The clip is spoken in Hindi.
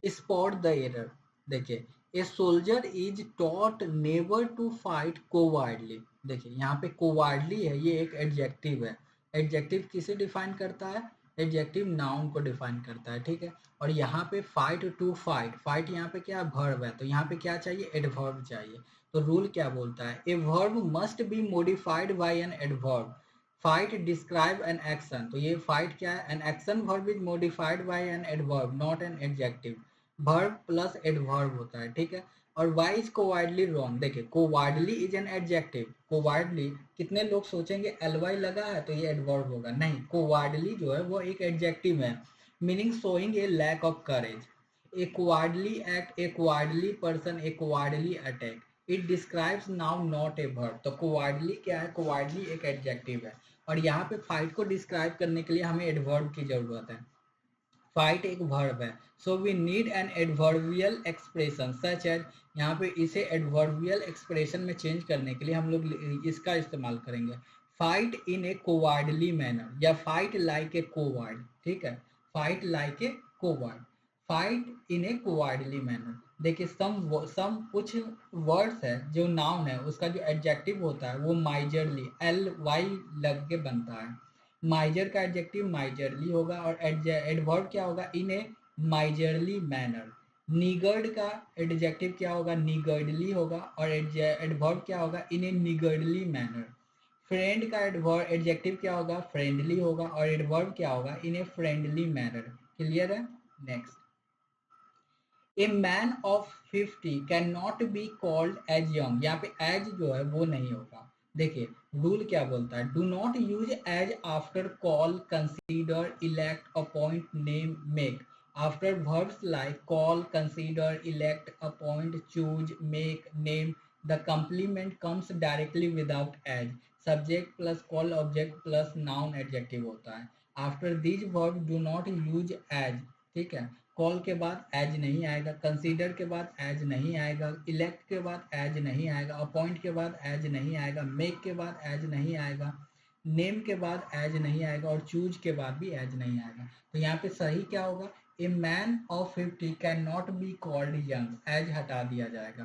Spot the error. देखिए, a soldier is taught never to fight cowardly. देखिए यहाँ पे कोवार्डली है, ये एक एडजेक्टिव है। एडजेक्टिव किसे डिफाइन करता है? एडजेक्टिव नाउन को डिफाइन करता है, ठीक है। और यहाँ पे फाइट टू फाइट, फाइट यहाँ पे क्या वर्ब है, तो यहाँ पे क्या चाहिए? एडवर्ब चाहिए। तो रूल क्या बोलता है? A verb must be modified by an adverb. Fight describe an action, तो ये फाइट क्या है? An action verb is modified by an adverb not an adjective. Verb plus adverb होता है, ठीक है। और वाई इज कोवार्डली रॉन्ग। देखिए cowardly is an adjective. Cowardly, कितने लोग सोचेंगे एलवाई लगा है तो ये एडवर्ब होगा, नहीं। कोवार्डली जो है वो एक एडजेक्टिव है, meaning showing a lack of courage. A cowardly act, a cowardly person, a cowardly attack. It describes noun not a verb. तो कोवार्डली क्या है? कोवार्डली एक एडजेक्टिव है, और यहाँ पे फाइट को डिस्क्राइब करने के लिए हमें एडवर्ब की जरूरत है। फाइट एक वर्ब है, so we need an adverbial expression such as. यहाँ पे इसे एडवर्बियल एक्सप्रेशन में चेंज करने के लिए हम लोग इसका इस्तेमाल करेंगे, fight in a cowardly manner, या फाइट लाइक ए कोवार्ड, ठीक है। Fight like a coward, fight in a cowardly manner. देखिए सम कुछ वर्ड्स है जो नाउन है, उसका जो एडजेक्टिव होता है वो माइजरली, एल वाई लग के बनता है। माइजर का एडजेक्टिव माइजरली होगा, और एडवर्ब क्या होगा? In A miserly manner. निगर्ड का एडजेक्टिव क्या होगा? निगर्डली होगा, और एडवर्ब क्या होगा? In a niggardly manner. Friend का एडजेक्टिव क्या होगा? फ्रेंडली होगा, और एडवर्ब क्या होगा? In a friendly manner. Clear है? Next, a man of 50 can not be called as young. यहाँ पे एज जो है वो नहीं होगा। देखिए रूल क्या बोलता है? Do not use as after call, consider, elect, appoint, name, make. After verbs like call, consider, elect, appoint, choose, make, name, the complement comes directly without as। subject plus call object plus noun adjective होता है। after these verbs do not use as, ठीक है। कॉल के बाद एज नहीं आएगा, कंसीडर के बाद एज नहीं आएगा, इलेक्ट के बाद एज नहीं आएगा, अपॉइंट के बाद एज नहीं आएगा, मेक के बाद एज नहीं आएगा, नेम के बाद एज नहीं आएगा, और चूज के बाद भी एज नहीं आएगा। तो यहाँ पे सही क्या होगा? A man of 50 can not be called young, as हटा दिया जाएगा।